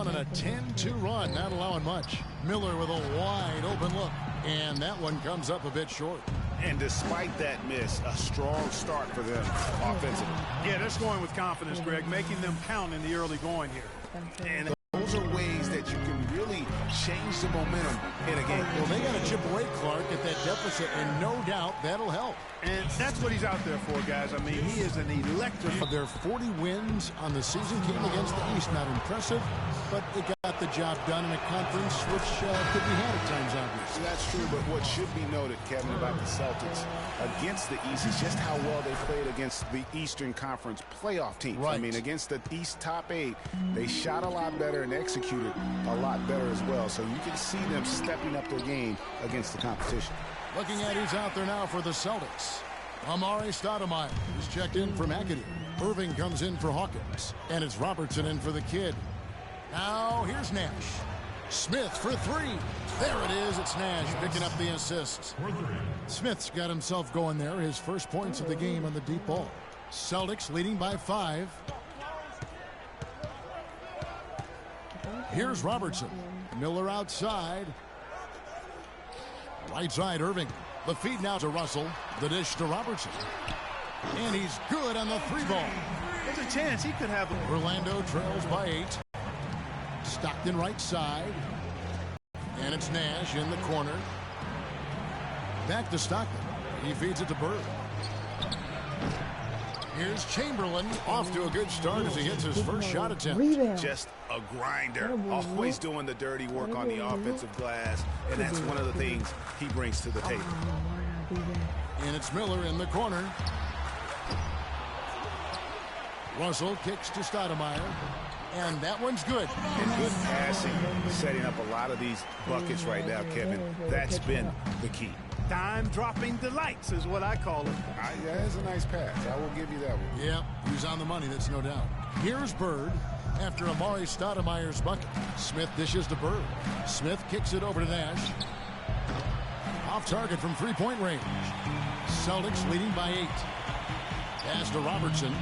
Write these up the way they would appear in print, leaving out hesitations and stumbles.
on a 10-2 run, not allowing much. Miller with a wide open look, and that one comes up a bit short. And despite that miss, a strong start for them offensively. Yeah, they're scoring with confidence, Greg, making them count in the early going here. And those are ways that you can really change the momentum in a game. Well, they got to chip away, Clark, at that deficit, and no doubt that'll help. And that's what he's out there for, guys. I mean, he is an electric. Their 40 wins on the season came against the East. Not impressive, but it got the job done in a conference which could be had at times, obviously. That's true, but what should be noted, Kevin, about the Celtics against the East is just how well they played against the Eastern Conference playoff teams. Right. I mean, against the East top 8, they shot a lot better and executed a lot better as well. So you can see them stepping up their game against the competition. Looking at who's out there now for the Celtics. Amari Stoudemire is checked in for McAdoo. Irving comes in for Hawkins. And it's Robertson in for the kid. Now here's Nash. Smith for 3. There it is. It's Nash picking up the assist. Smith's got himself going there. His first points of the game on the deep ball. Celtics leading by 5. Here's Robertson. Miller outside. Right side, Irving. The feed now to Russell. The dish to Robertson. And he's good on the 3 ball. There's a chance he could have it. Orlando trails by 8. Stockton right side. And it's Nash in the corner. Back to Stockton. He feeds it to Bird. Here's Chamberlain, off to a good start as he hits his first shot attempt. Just a grinder, always doing the dirty work on the offensive glass, and that's one of the things he brings to the table. And it's Miller in the corner. Russell kicks to Stoudemire, and that one's good. And good passing, setting up a lot of these buckets right now, Kevin. That's been the key. Dime-dropping delights is what I call it. That's a nice pass. I will give you that one. Yeah, he's on the money, that's no doubt. Here's Bird after Amari Stoudemire's bucket. Smith dishes to Bird. Smith kicks it over to Nash. Off target from 3-point range. Celtics leading by 8. Pass to Robertson.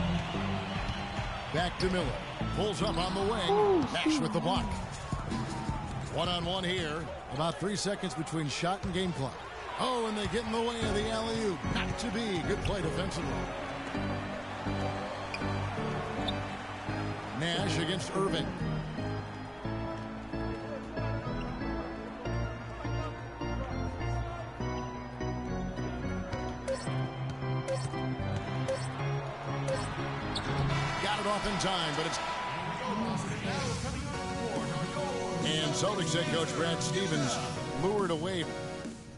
Back to Miller. Pulls up on the wing. Nash with the block. One-on-one here. About 3 seconds between shot and game clock. Oh, and they get in the way of the alley-oop. Not to be. Good play defensively. Nash against Irving. Got it off in time, but it's... And Celtics head coach Brad Stevens lured away.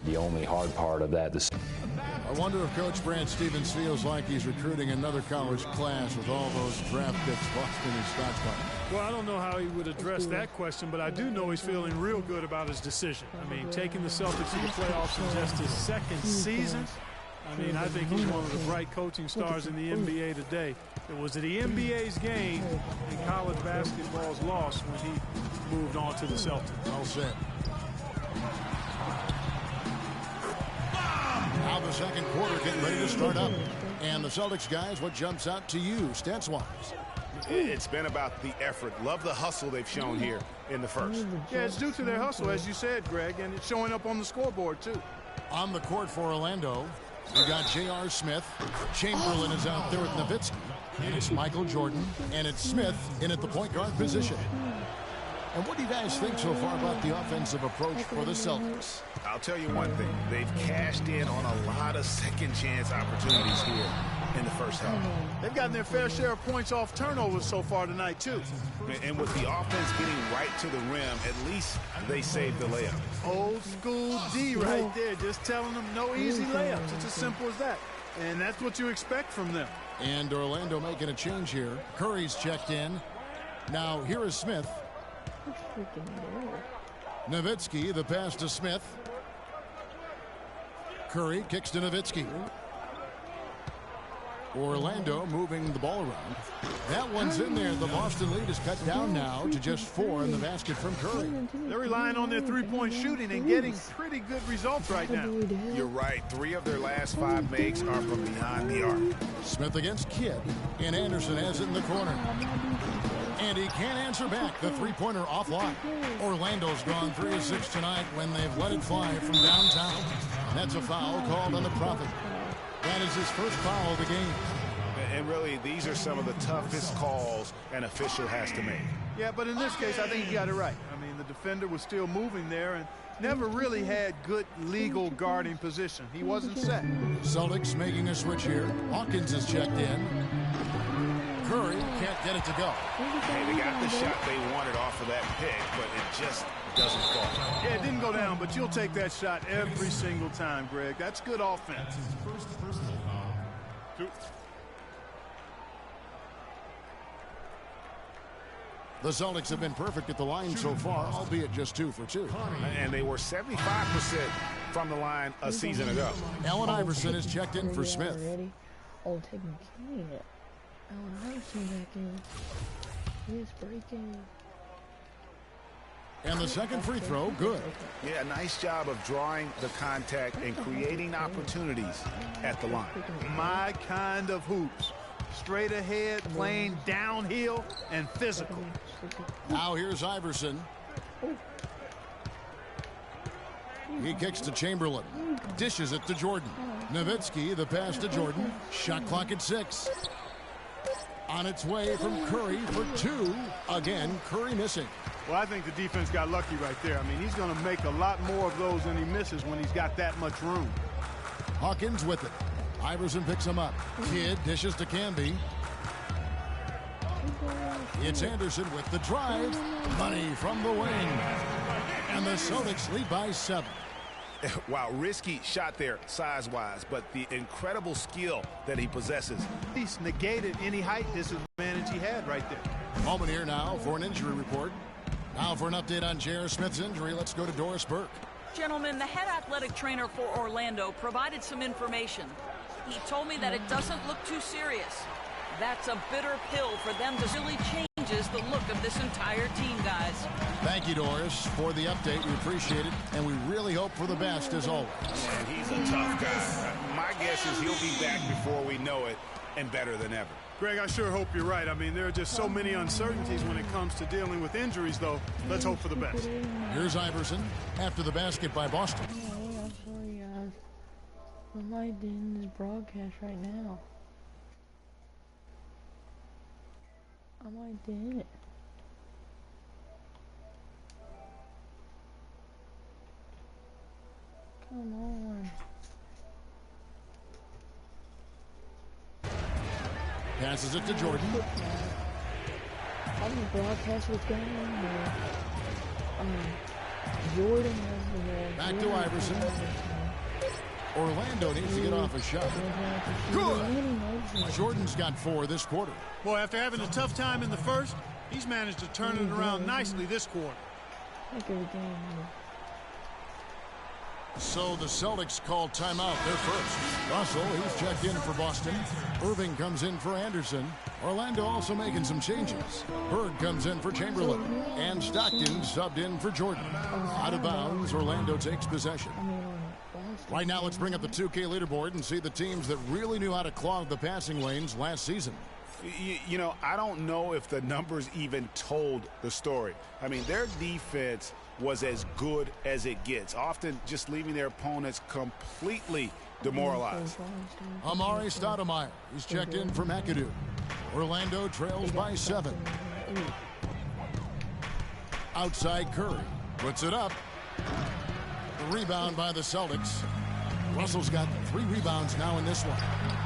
The only hard part of that is... I wonder if Coach Brad Stevens feels like he's recruiting another college class with all those draft picks lost in his stockpile. Well, I don't know how he would address that question, but I do know he's feeling real good about his decision. I mean, taking the Celtics to the playoffs in just his second season, I mean, I think he's one of the bright coaching stars in the NBA today. It was the NBA's game and college basketball's loss when he moved on to the Celtics. All set. Now the second quarter getting ready to start up. And the Celtics guys, what jumps out to you stats-wise? It's been about the effort. Love the hustle they've shown here in the first. Yeah, it's due to their hustle, as you said, Greg, and it's showing up on the scoreboard, too. On the court for Orlando, we got J.R. Smith. Chamberlain is out there with Nowitzki. And it's Michael Jordan. And it's Smith in at the point guard position. And what do you guys think so far about the offensive approach for the Celtics? I'll tell you one thing. They've cashed in on a lot of second-chance opportunities here in the first half. They've gotten their fair share of points off turnovers so far tonight, too. And with the offense getting right to the rim, at least they saved the layup. Old school D right there, just telling them no easy layups. It's as simple as that. And that's what you expect from them. And Orlando making a change here. Curry's checked in. Now here is Smith. Nowitzki, the pass to Smith. Curry kicks to Nowitzki. Orlando moving the ball around. That one's in there. The Boston lead is cut down now to just 4 in the basket from Curry. They're relying on their three-point shooting and getting pretty good results right now. You're right. 3 of their last 5 makes are from behind the arc. Smith against Kidd. And Anderson has it in the corner. And he can't answer back. The three-pointer offline. Orlando's gone 3 of 6 tonight when they've let it fly from downtown. And that's a foul called on the Prophet. That is his first foul of the game. And really, these are some of the toughest calls an official has to make. Yeah, but in this case, I think he got it right. I mean, the defender was still moving there and never really had good legal guarding position. He wasn't set. Celtics making a switch here. Hawkins is checked in. Curry can't get it to go. Hey, they got the shot they wanted off of that pick, but it just doesn't fall. Yeah, it didn't go down, but you'll take that shot every single time, Greg. That's good offense. The Celtics have been perfect at the line so far, albeit just 2 for 2. And they were 75% from the line a season ago. Allen Iverson is checked in for Smith. Oh, take my key. Allen Iverson back in. He is breaking. And the second free throw, good. Yeah, nice job of drawing the contact and creating opportunities at the line. My kind of hoops. Straight ahead, playing downhill, and physical. Now here's Iverson. He kicks to Chamberlain. Dishes it to Jordan. Nowitzki, the pass to Jordan. Shot clock at 6. On its way from Curry for 2. Again, Curry missing. Well, I think the defense got lucky right there. I mean, he's going to make a lot more of those than he misses when he's got that much room. Hawkins with it. Iverson picks him up. Kidd dishes to Canby. It's Anderson with the drive. Money from the wing. And the Celtics lead by 7. Wow, risky shot there size-wise, but the incredible skill that he possesses. He's negated any height disadvantage he had right there. Moment here now for an injury report. Now for an update on J.R. Smith's injury, let's go to Doris Burke. Gentlemen, the head athletic trainer for Orlando provided some information. He told me that it doesn't look too serious. That's a bitter pill for them to really changes the look of this entire team, guys. Thank you, Doris, for the update. We appreciate it, and we really hope for the best as always. And he's a tough guy. My guess is he'll be back before we know it and better than ever. Greg, I sure hope you're right. I mean, there are just so many uncertainties when it comes to dealing with injuries, though. Let's hope for the best. Here's Iverson after the basket by Boston. I'm sorry, guys. I'm like doing this broadcast right now. I'm like doing it. Come on. Passes it to Jordan. I'm the broadcast what's going on here. Jordan has the ball. Back to Iverson. Orlando needs to get off a shot. Good. Jordan's got 4 this quarter. Boy, after having a tough time in the first, he's managed to turn it around nicely this quarter. So the Celtics call timeout. They're first. Russell, he's checked in for Boston. Irving comes in for Anderson. Orlando also making some changes. Bird comes in for Chamberlain. And Stockton subbed in for Jordan. Out of bounds, Orlando takes possession. Right now, let's bring up the 2K leaderboard and see the teams that really knew how to clog the passing lanes last season. You know, I don't know if the numbers even told the story. I mean, their defense was as good as it gets, often just leaving their opponents completely demoralized. Amari Stoudemire is checked in for McAdoo. Orlando trails by 7. Outside Curry puts it up. The rebound by the Celtics. Russell's got 3 rebounds now in this one.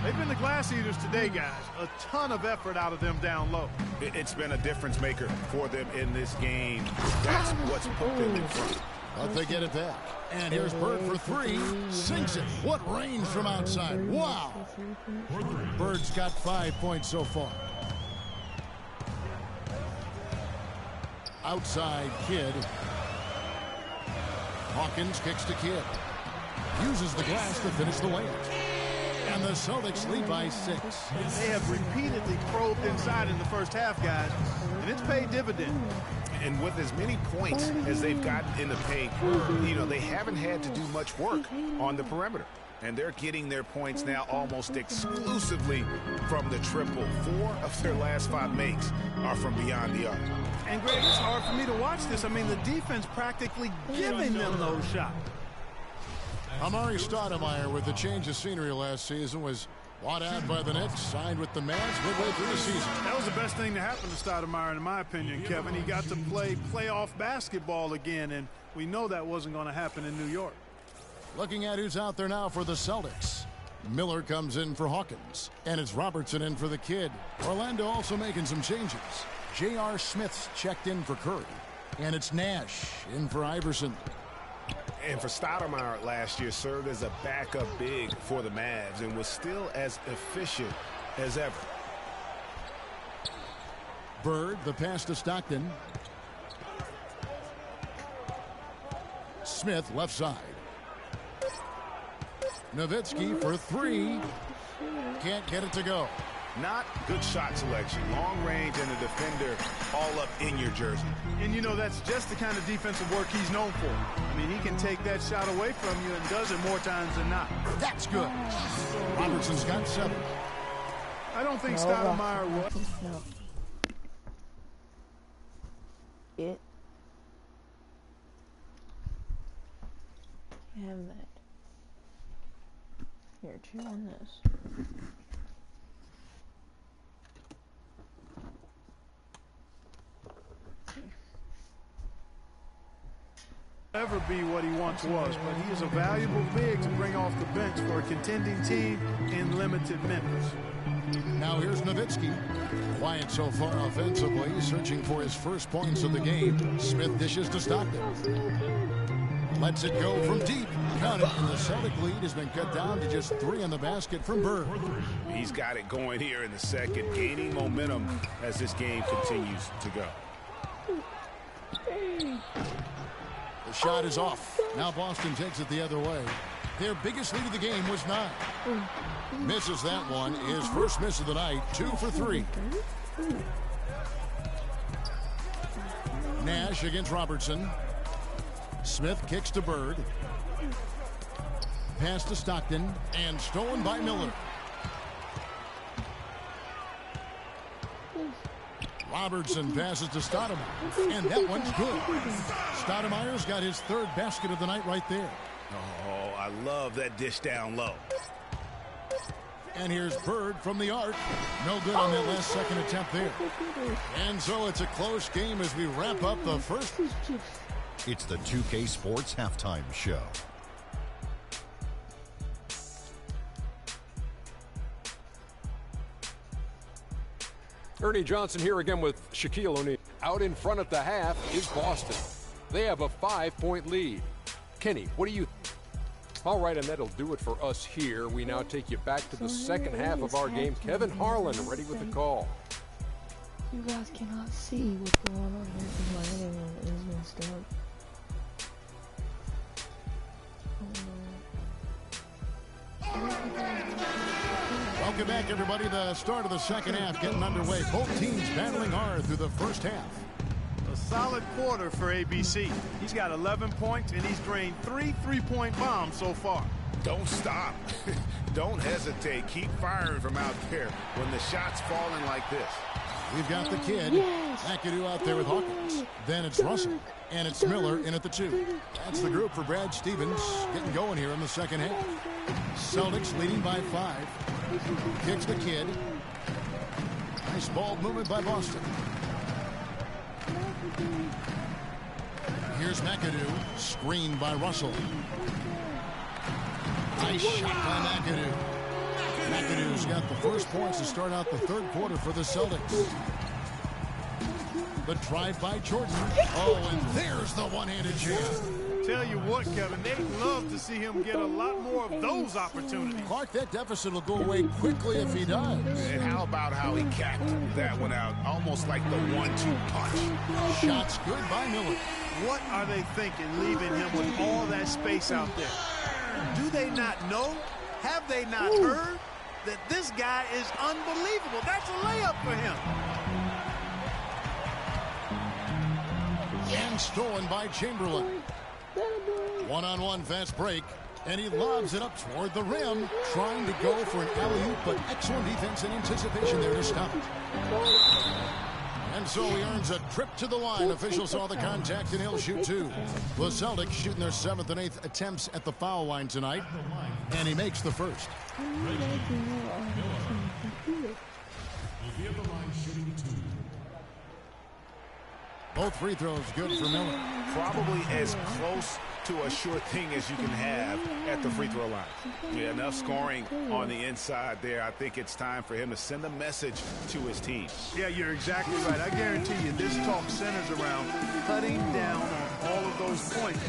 They've been the glass eaters today, guys. A ton of effort out of them down low. It's been a difference maker for them in this game. That's what's put them in front. But they get it back. And here's Bird for 3. Sinks it. What range from outside. Wow. Bird's got 5 points so far. Outside Kidd. Hawkins kicks to Kidd. Uses the glass to finish the layup. And the Celtics lead by 6. They have repeatedly probed inside in the first half, guys, and it's paid dividends. And with as many points as they've gotten in the paint, you know, they haven't had to do much work on the perimeter. And they're getting their points now almost exclusively from the triple. 4 of their last 5 makes are from beyond the arc. And, Greg, it's hard for me to watch this. I mean, the defense practically giving them those shots. Amari Stoudemire, with the change of scenery last season, was bought out by the Knicks, signed with the Mavs midway through the season. That was the best thing to happen to Stoudemire, in my opinion, Kevin. He got to play playoff basketball again, and we know that wasn't going to happen in New York. Looking at who's out there now for the Celtics. Miller comes in for Hawkins, and it's Robertson in for the kid. Orlando also making some changes. J.R. Smith's checked in for Curry, and it's Nash in for Iverson. And for Stoudemire last year, served as a backup big for the Mavs and was still as efficient as ever. Bird, the pass to Stockton. Smith, left side. Nowitzki for 3. Can't get it to go. Not good shot selection. Long range and a defender all up in your jersey. And, you know, that's just the kind of defensive work he's known for. I mean, he can take that shot away from you and does it more times than not. That's good. Robertson's got 7. I don't think Stoudemire was. No. It. Have that. Here, chew on this. Never be what he once was, but he is a valuable big to bring off the bench for a contending team in limited minutes. Now here's Nowitzki. Quiet so far offensively, searching for his first points of the game. Smith dishes to Stockton. Lets it go from deep. Got it. And the Celtic lead has been cut down to just 3 in the basket from Bird. He's got it going here in the second, gaining momentum as this game continues to go. The shot is off. Now Boston takes it the other way. Their biggest lead of the game was 9. Misses that one. His first miss of the night. 2 for 3. Nash against Robertson. Smith kicks to Bird. Pass to Stockton. And stolen by Miller. Robertson passes to Stoudemire. And that one's good. Stoudemire's got his 3rd basket of the night right there. Oh, I love that dish down low. And here's Bird from the arc. No good on that last second attempt there. And so it's a close game as we wrap up the first. It's the 2K Sports Halftime Show. Ernie Johnson here again with Shaquille O'Neal. Out in front at the half is Boston. They have a 5-point lead. Kenny, what do you think? All right, and that'll do it for us here. We now take you back to the second half of our game. Kevin Harlan ready with the call. You guys cannot see what's going on here because my internet is messed up. Welcome back, everybody. The start of the second half getting underway. Both teams battling hard through the first half. A solid quarter for ABC. He's got 11 points, and he's drained 3 three-point bombs so far. Don't stop. Don't hesitate. Keep firing from out there when the shot's falling like this. We've got the kid. McAdoo out there with Hawkins. Then it's Russell. And it's Miller in at the 2. That's the group for Brad Stevens getting going here in the second half. Celtics leading by 5. Kicks the kid. Nice ball movement by Boston. Here's McAdoo. Screened by Russell. Nice shot by McAdoo. McAdoo's got the first points to start out the third quarter for the Celtics. The drive by Jordan. Oh, and there's the one-handed jam. Tell you what, Kevin, they'd love to see him get a lot more of those opportunities. Clark, that deficit will go away quickly if he does. And how about how he capped that one out? Almost like the 1-2 punch. Shots good by Miller. What are they thinking, leaving him with all that space out there? Do they not know? Have they not heard that this guy is unbelievable? That's a layup for him. And stolen by Chamberlain. One-on-one fast break. And he lobs it up toward the rim, trying to go for an alley-oop, but excellent defense and anticipation there to stop it. And so he earns a trip to the line. Officials saw the contact, and he'll shoot two. The Celtics shooting their 7th and 8th attempts at the foul line tonight, and he makes the first. Both free throws good for Miller. Probably as close to a sure thing as you can have at the free throw line. Yeah, enough scoring on the inside there. I think it's time for him to send a message to his team. Yeah, you're exactly right. I guarantee you this talk centers around cutting down on all of those points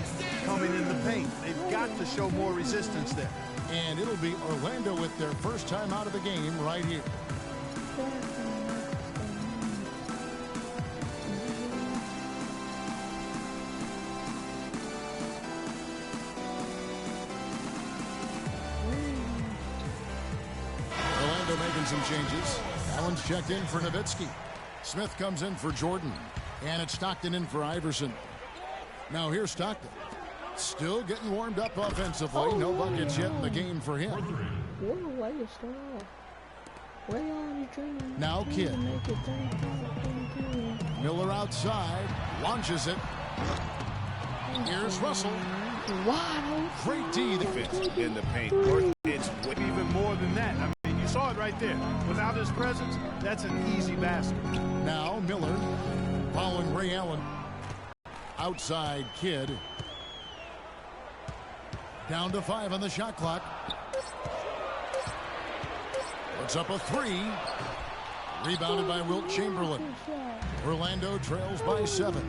coming in the paint. They've got to show more resistance there. And it'll be Orlando with their first time out of the game right here. Making some changes. Allen's checked in for Nowitzki. Smith comes in for Jordan. And it's Stockton in for Iverson. Now here's Stockton. Still getting warmed up offensively. No buckets yet in the game for him. Now Kidd. Miller outside. Launches it. Here's Russell. Wow. Great D defense in the paint. It's even more than that. I mean, you saw it right there. Without his presence, that's an easy basket. Now Miller following Ray Allen. Outside Kidd. Down to 5 on the shot clock. Puts up a 3. Rebounded by Wilt Chamberlain. Orlando trails by 7.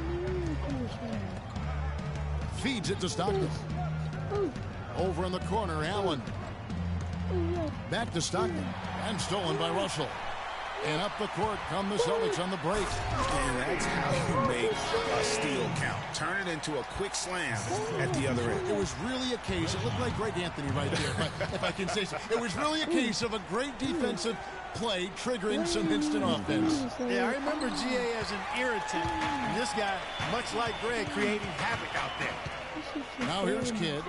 Feeds it to Stockton. Over in the corner, Allen. Back to Stockton. And stolen by Russell. And up the court come the Celtics on the break. And that's how you make a steal count. Turn it into a quick slam at the other end. It was really a case, it looked like Greg Anthony right there, if I can say so. It was really a case of a great defensive play triggering some instant offense. Yeah, I remember GA as an irritant. And this guy, much like Greg, creating havoc out there. Now here's Kidd.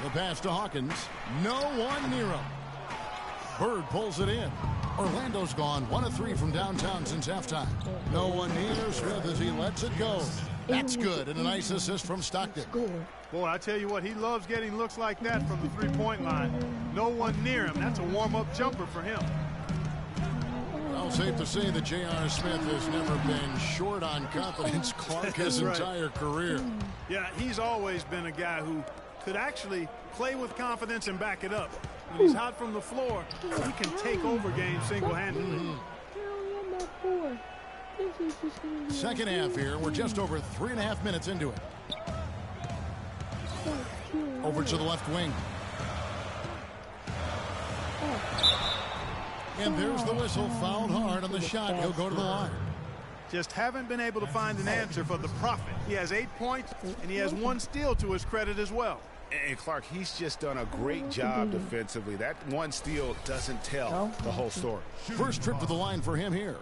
The pass to Hawkins. No one near him. Bird pulls it in. Orlando's gone 1 of 3 from downtown since halftime. No one near Smith as he lets it go. That's good, and a nice assist from Stockton. Boy, I tell you what, he loves getting looks like that from the three-point line. No one near him. That's a warm-up jumper for him. Well, safe to say that J.R. Smith has never been short on confidence, Clark, his entire career. Yeah, he's always been a guy who could actually play with confidence and back it up. When he's hot from the floor, he can take over games single-handedly. Second half here. We're just over 3.5 minutes into it. Over to the left wing. And there's the whistle. Fouled hard on the shot. He'll go to the line. Just haven't been able to find an answer for the Prophet. He has 8 points, and he has 1 steal to his credit as well. And Clark, he's just done a great job defensively. That 1 steal doesn't tell the whole story. First trip to the line for him here.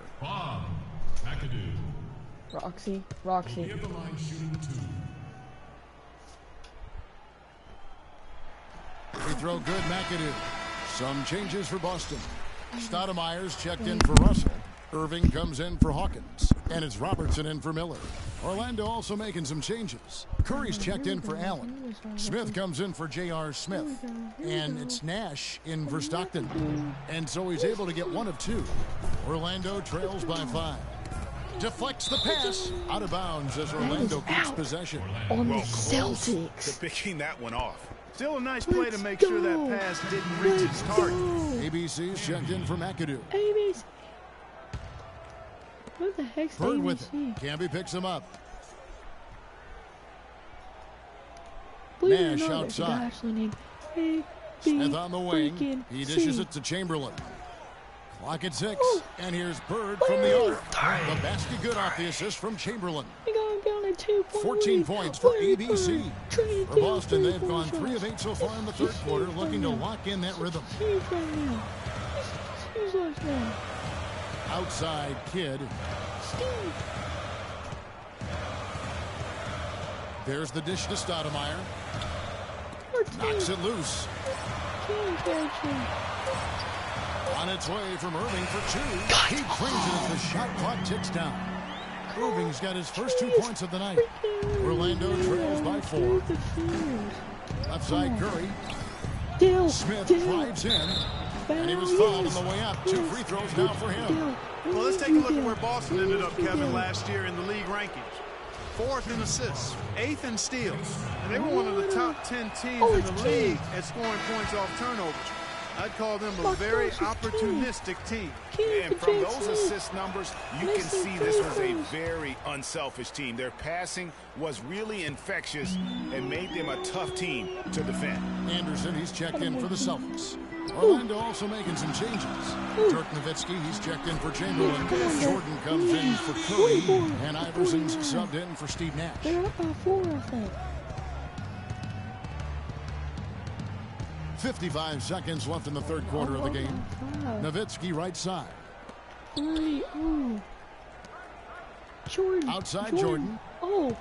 Roxy. Free throw good, McAdoo. Some changes for Boston. Stoudemire's checked in for Russell. Irving comes in for Hawkins. And it's Robertson in for Miller. Orlando also making some changes. Curry's checked in for Allen. Smith comes in for J.R. Smith. And it's Nash in for Stockton. And so he's able to get 1 of 2. Orlando trails by 5. Deflects the pass. Out of bounds as Orlando keeps possession. On the Celtics. To picking that one off. Still a nice play to make sure that pass didn't reach its target. ABC's checked in for McAdoo. ABC. What the heck's Bird ABC? with it. Camby picks him up. Nash outside. Smith on the wing. He dishes it to Chamberlain. Clock at 6. And here's Bird from the arc. The basket good off the assist from Chamberlain. 14 points for ABC. For Boston, they've gone 3 of 8 so far in the third quarter, looking to lock in that rhythm. Outside Kidd. There's the dish to Stoudemire. Knocks it loose. On its way from Irving for two. He brings it as the shot clock ticks down. Irving's got his first 2 points of the night. Orlando trails by 4. Left side Curry. Smith drives in. And he was fouled on the way up. 2 free throws now for him. Well, let's take a look at where Boston ended up, Kevin, last year in the league rankings. 4th in assists, 8th in steals. And they were one of the top 10 teams in the league at scoring points off turnovers. I'd call them a very opportunistic team. And from those assist numbers, you can see this was a very unselfish team. Their passing was really infectious and made them a tough team to defend. Anderson, he's checked in for the Celtics. Orlando also making some changes. Dirk Nowitzki, he's checked in for Chamberlain. Jordan comes in for Curry. And Iverson's subbed in for Steve Nash. They're up by 4, I think. 55 seconds left in the third quarter of the game. Nowitzki right side. Jordan. Outside Jordan. Oh.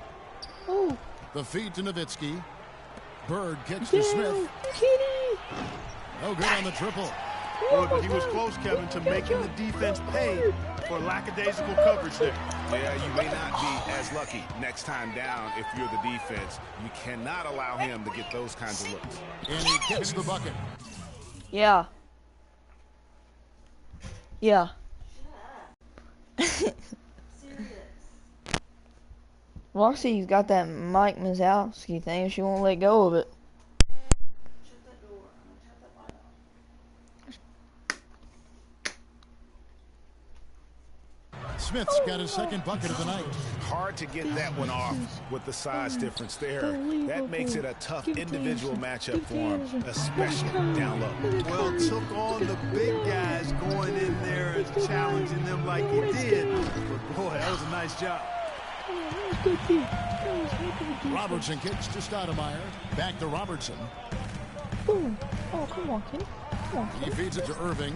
The feed to Nowitzki. Bird kicks to Smith. No good on the triple. Boy, but he was close, Kevin, to making the defense pay for lackadaisical coverage there. Yeah, you may not be as lucky next time down if you're the defense. You cannot allow him to get those kinds of looks. And he kicks the bucket. Yeah. Roxy's got that Mike Mizowski thing. She won't let go of it. Smith's got his second bucket of the night. Hard to get that one off with the size difference there. That makes it a tough individual matchup for him, especially down low. Well, took on the big guys going in there and challenging them like he did. But boy, that was a nice job. Robertson kicks to Stoudemire. Back to Robertson. Boom. Oh, come on, Kenny. He feeds it to Irving.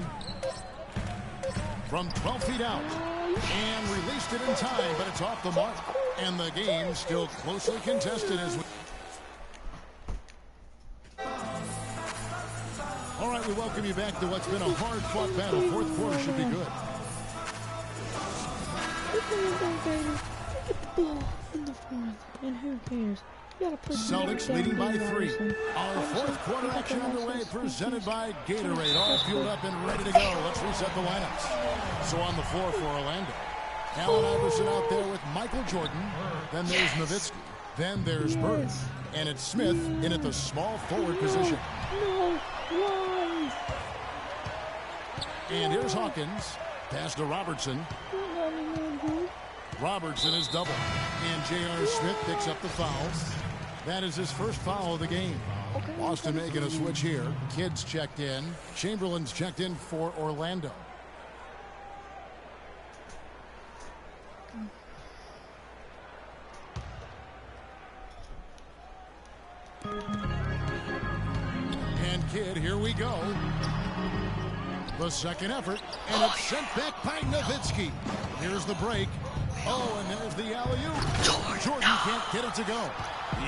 From 12 feet out. And released it in time, but it's off the mark. And the game still closely contested as we... All right, we welcome you back to what's been a hard-fought battle. Fourth quarter should be good. Get the ball in the fourth, and who cares? Celtics leading by 3. Our fourth quarter action underway, presented by Gatorade. All fueled up and ready to go. Let's reset the lineups. So on the floor for Orlando, Allen Iverson out there with Michael Jordan. Then there's Nowitzki. Then there's Bird. And it's Smith in at the small forward position. And here's Hawkins. Pass to Robertson. Robertson is double. And J.R. Smith picks up the foul. That is his first foul of the game. Boston making a switch here. Kidd's checked in. Chamberlain's checked in for Orlando. And Kidd, here we go. The second effort, and it's sent back by Nowitzki. Here's the break. Oh, and there's the alley-oop. Jordan can't get it to go.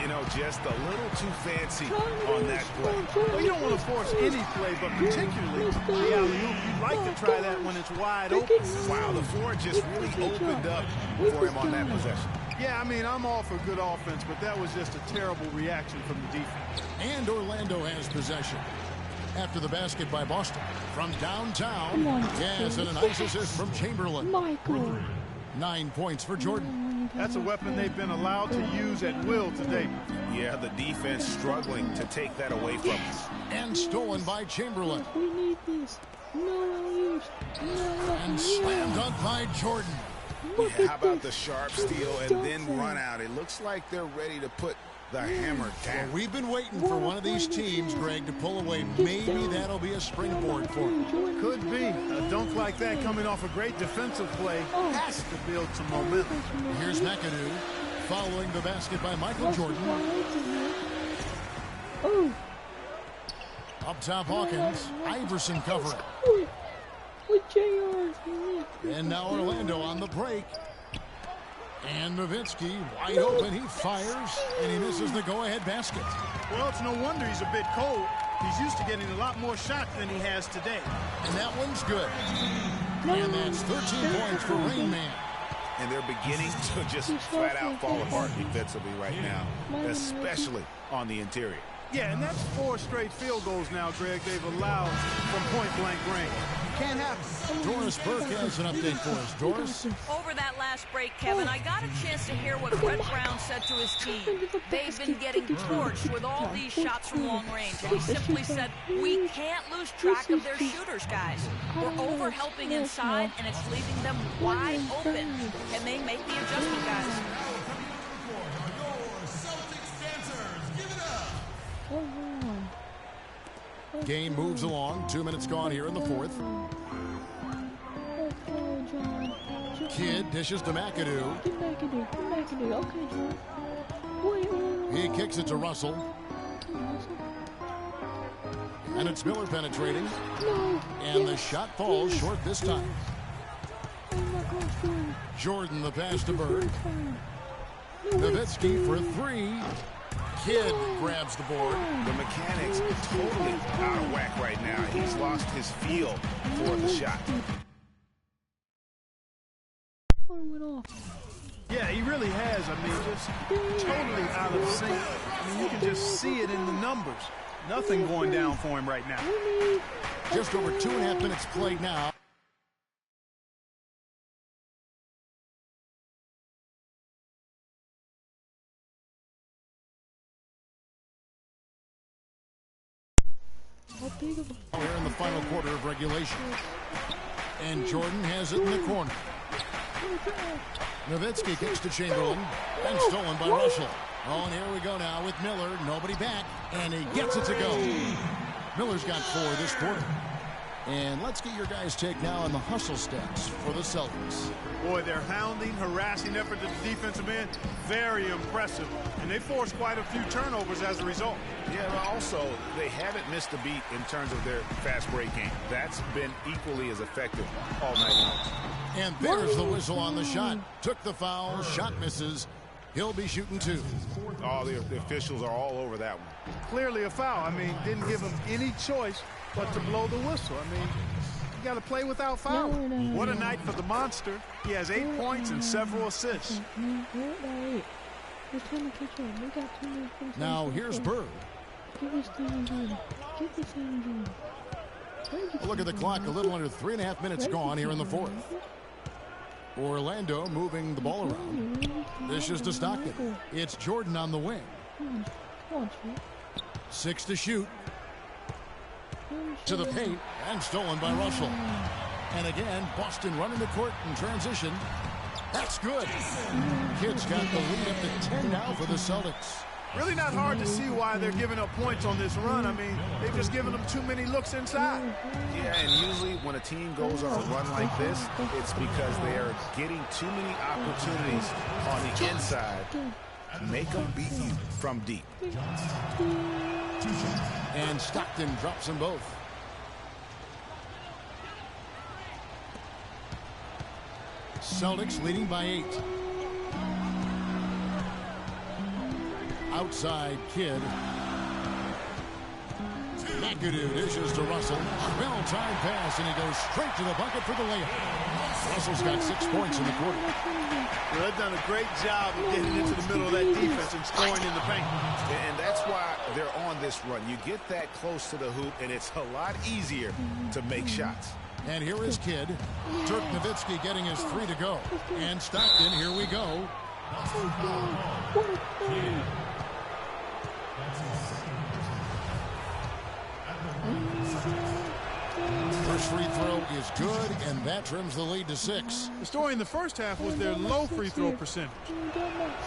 You know, just a little too fancy on that play. Well, you don't want to force any play, but particularly the alley-oop. You'd like to try that when it's wide open. Wow, the floor just really opened up for him on that possession. Yeah, I mean, I'm all for good offense, but that was just a terrible reaction from the defense. And Orlando has possession. After the basket by Boston. From downtown. Yes, and a nice assist from Chamberlain. 9 points for Jordan. That's a weapon they've been allowed to use at will today. Yeah, the defense struggling to take that away from him. And stolen by Chamberlain. We need this. No. And slam dunk by Jordan. Yeah, how about the sharp steal and then run out? It looks like they're ready to put the hammer down. Well, we've been waiting for one of these teams, Greg, to pull away. Maybe that'll be a springboard for them. Could be. A dunk like that coming off a great defensive play has to build some momentum. Here's McAdoo following the basket by Michael Jordan. Up top, Hawkins. Iverson covering. With JR. And now Orlando on the break. And Nowitzki wide open. He fires, and he misses the go-ahead basket. Well, it's no wonder he's a bit cold. He's used to getting a lot more shots than he has today. And that one's good. And that's 13 points for Rain Man. And they're beginning to just flat out fall apart defensively right now, especially on the interior. Yeah, and that's 4 straight field goals now, Greg, they've allowed from point-blank range. Can't happen. Doris Burke has an update for us. Doris? Over that last break, Kevin, I got a chance to hear what Brett Brown said to his team. They've been getting torched with all these shots from long range, and he simply said, we can't lose track of their shooters, guys. We're over-helping inside, and it's leaving them wide open. Can they make the adjustment, guys? Game moves along. 2 minutes gone here in the fourth. Kidd dishes to McAdoo. He kicks it to Russell. And it's Miller penetrating. And the shot falls short this time. Jordan the pass to Bird. Nowitzki for 3. Kidd grabs the board. The mechanics totally out of whack right now. He's lost his feel for the shot. Yeah, he really has. I mean, just totally out of sync. I mean, you can just see it in the numbers. Nothing going down for him right now. Just over 2.5 minutes played now. Here in the final quarter of regulation. And Jordan has it in the corner. Nowitzki kicks to Chamberlain. And stolen by Russell. Oh, and here we go now with Miller. Nobody back. And he gets it to go. Miller's got 4 this quarter. And let's get your guys' take now on the hustle stats for the Celtics. Boy, their hounding, harassing effort to the defensive end, very impressive. And they forced quite a few turnovers as a result. Yeah, but also, they haven't missed a beat in terms of their fast break game. That's been equally as effective all night long. And there's the whistle on the shot. Took the foul, shot misses. He'll be shooting 2. Oh, the officials are all over that one. Clearly a foul. I mean, didn't give him any choice but to blow the whistle. I mean, you got to play without fouling. What a night for the monster. He has 8 points and several assists. Now here's Bird. Look at the clock. A little under 3.5 minutes gone here in the fourth. Orlando moving the ball around. This is to Stockton. It's Jordan on the wing. 6 to shoot. To the paint, and stolen by Russell. And again, Boston running the court in transition. That's good. Kidd's got the lead up to 10 now for the Celtics. Really not hard to see why they're giving up points on this run. I mean, they've just given them too many looks inside. Yeah, and usually when a team goes on a run like this, it's because they are getting too many opportunities on the inside. Make them beat you from deep. And Stockton drops them both. Celtics leading by 8. Outside Kidd. McAdoo dishes to Russell. Well-timed pass, and he goes straight to the bucket for the layup. Russell's got 6 points in the quarter. Well, they've done a great job of getting into the middle of that defense and scoring in the paint. And that's why they're on this run. You get that close to the hoop, and it's a lot easier to make shots. And here is Kidd. Dirk Nowitzki getting his 3 to go. And Stockton, here we go. First free throw is good, and that trims the lead to 6. The story in the first half was their low free throw percentage.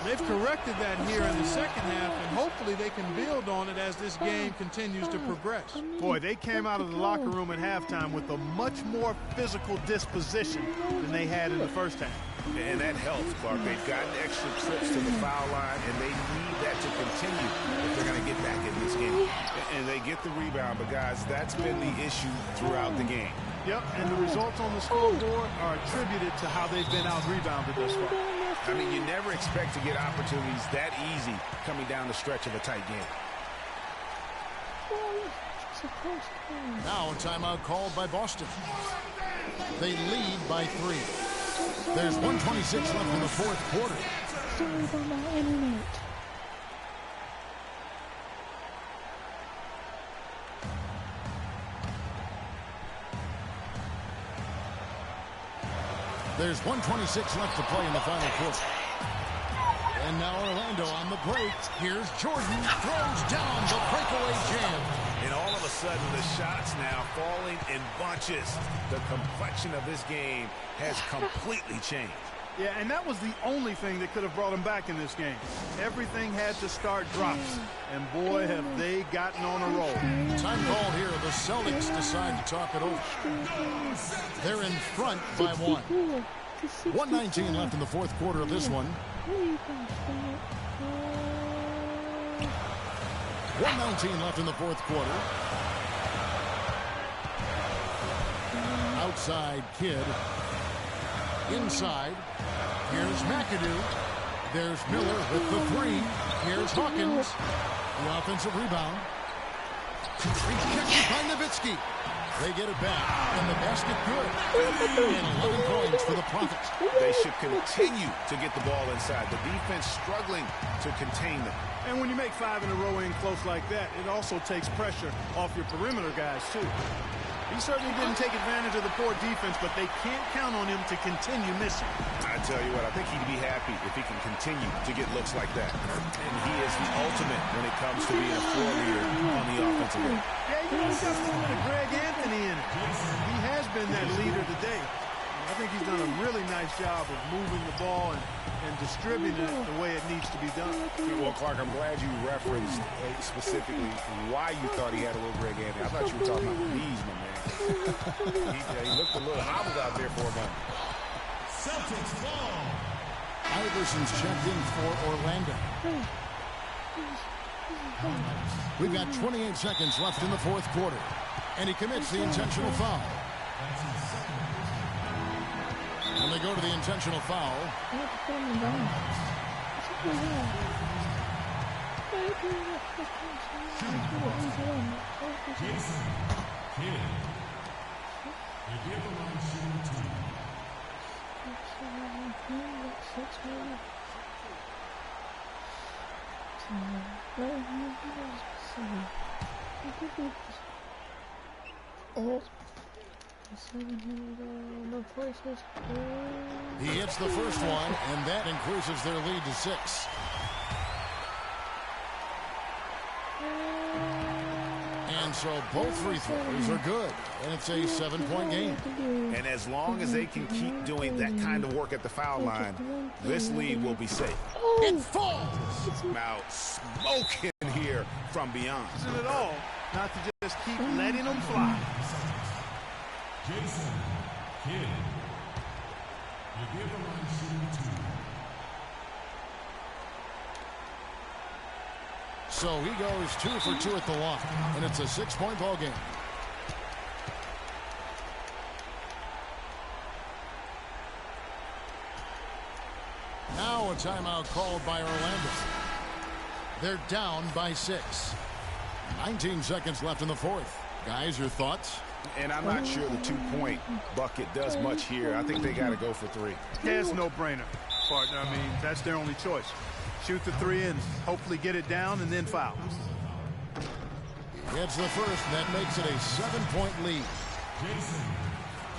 They've corrected that here in the second half, and hopefully they can build on it as this game continues to progress. Boy, they came out of the locker room at halftime with a much more physical disposition than they had in the first half. And that helps, Clark. They've gotten extra trips to the foul line, and they need that to continue if they're going to get back in this game. And they get the rebound, but, guys, that's been the issue throughout the game. Yep, and the results on the scoreboard are attributed to how they've been out-rebounded thus far. I mean, you never expect to get opportunities that easy coming down the stretch of a tight game. Now a timeout called by Boston. They lead by 3. There's 1:26 left in the fourth quarter. Sorry about my internet. There's 1:26 left to play in the final quarter. And now Orlando on the break. Here's Jordan, throws down the breakaway jam. And all of a sudden, the shots now falling in bunches. The complexion of this game has completely changed. Yeah, and that was the only thing that could have brought him back in this game. Everything had to start drops. And boy, have they gotten on a roll. Time called here. The Celtics decide to talk it over. They're in front by 1. 1:19 left in the fourth quarter of this one. 1:19 left in the fourth quarter. Outside Kidd. Inside. Here's McAdoo. There's Miller with the 3. Here's Hawkins. The offensive rebound. He's kicked by Nowitzki. They get it back, and the basket good. And 11 points for the Profits. They should continue to get the ball inside. The defense struggling to contain them. And when you make 5 in a row in close like that, it also takes pressure off your perimeter guys, too. He certainly didn't take advantage of the poor defense, but they can't count on him to continue missing. I tell you what, I think he'd be happy if he can continue to get looks like that. And he is the ultimate when it comes to being a floor leader on the offensive end. Yeah, you know, he's got a little bit of Greg Anthony in it. He has been that leader today. I think he's done a really nice job of moving the ball and distributing it the way it needs to be done. Well, Clark, I'm glad you referenced specifically why you thought he had a little Greg Anthony. I thought you were talking about the knees, my man. he looked a little hobbled out there for a moment. Celtics ball. Iverson's checked in for Orlando. We've got 28 seconds left in the fourth quarter. And he commits the intentional foul. When they go to the intentional foul. He hits the first one, and that increases their lead to 6. And so both free throws are good, and it's a 7-point game. And as long as they can keep doing that kind of work at the foul line, this lead will be safe. It falls! Now smoking here from beyond. Isn't it all not to just keep letting them fly? Jason Kidd. You give him on shooting 2. So he goes 2 for 2 at the line, and it's a 6-point ball game. Now a timeout called by Orlando. They're down by 6. 19 seconds left in the fourth. Guys, your thoughts? And I'm not sure the 2-point bucket does much here. I think they got to go for 3. Yeah, it's no brainer, partner. I mean, that's their only choice. Shoot the 3 and hopefully get it down and then foul. He gets the first, and that makes it a 7-point lead. Jason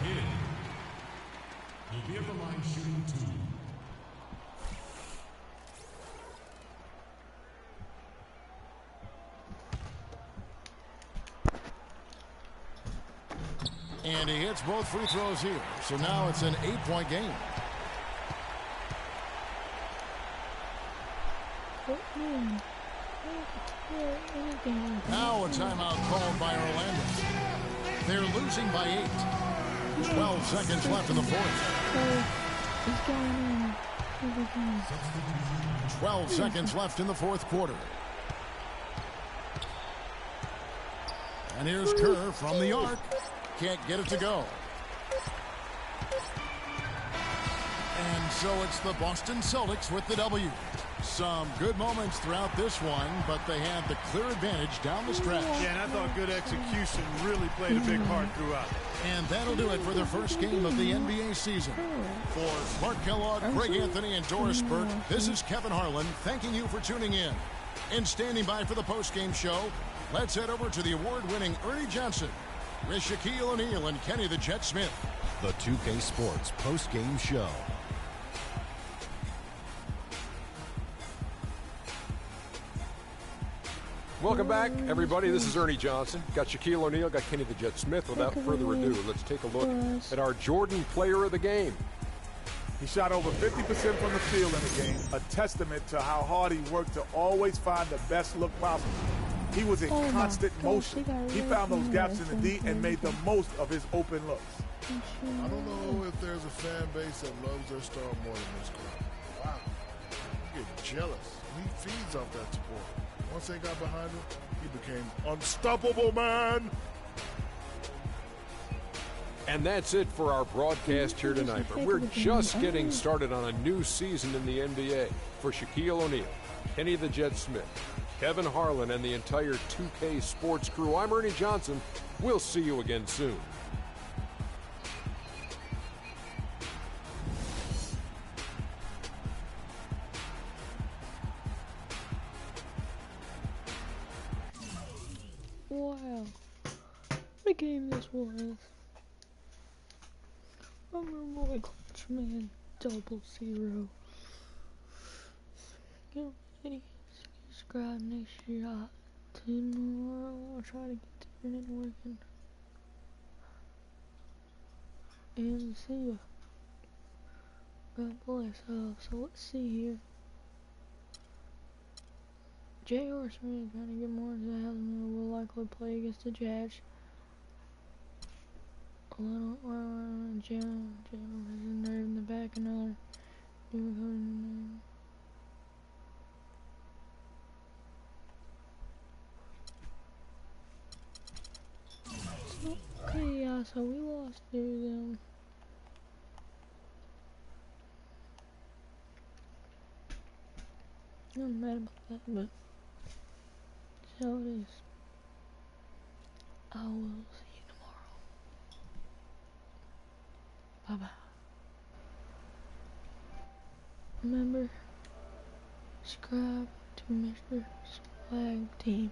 Kidd. You give him on shooting 2. And he hits both free throws here. So now it's an 8-point game. Now a timeout called by Orlando. They're losing by 8. 12 seconds left in the fourth. 12 seconds left in the fourth quarter. And here's Kerr from the arc. Can't get it to go. And so it's the Boston Celtics with the W. Some good moments throughout this one, but they had the clear advantage down the stretch. Yeah, and I thought good execution really played a big part throughout. And that'll do it for the first game of the NBA season. For Mark Kellogg, Greg Anthony, and Doris Burke, this is Kevin Harlan thanking you for tuning in. And standing by for the postgame show, let's head over to the award-winning Ernie Johnson with Shaquille O'Neal and Kenny the Jet Smith. The 2K Sports postgame show. Welcome back, everybody. This is Ernie Johnson. Got Shaquille O'Neal, got Kenny the Jet Smith. Without further ado, let's take a look at our Jordan player of the game. He shot over 50% from the field in the game, a testament to how hard he worked to always find the best look possible. He was in constant motion. He found those gaps in the D and made the most of his open looks. I don't know if there's a fan base that loves their star more than this guy. Wow. You get jealous. He feeds off that support. Once they got behind him, he became unstoppable, man. And that's it for our broadcast here tonight. But we're just getting started on a new season in the NBA. For Shaquille O'Neal, Kenny the Jet Smith, Kevin Harlan, and the entire 2K Sports crew, I'm Ernie Johnson. We'll see you again soon. Wow, what a game this was. I'm your boy Clutch Man 00. Get ready, subscribe, make sure you're hot. Tomorrow I'll try to get the internet working. And see ya. God bless. So let's see here. J.R. Smith trying to get more into the house and will likely play against the Jazz. A little Jalen has a nerve in the back, another okay, yeah, so we lost to them. I'm mad about that, but so it is. I will see you tomorrow. Bye bye. Remember, subscribe to Mr. Swag Team.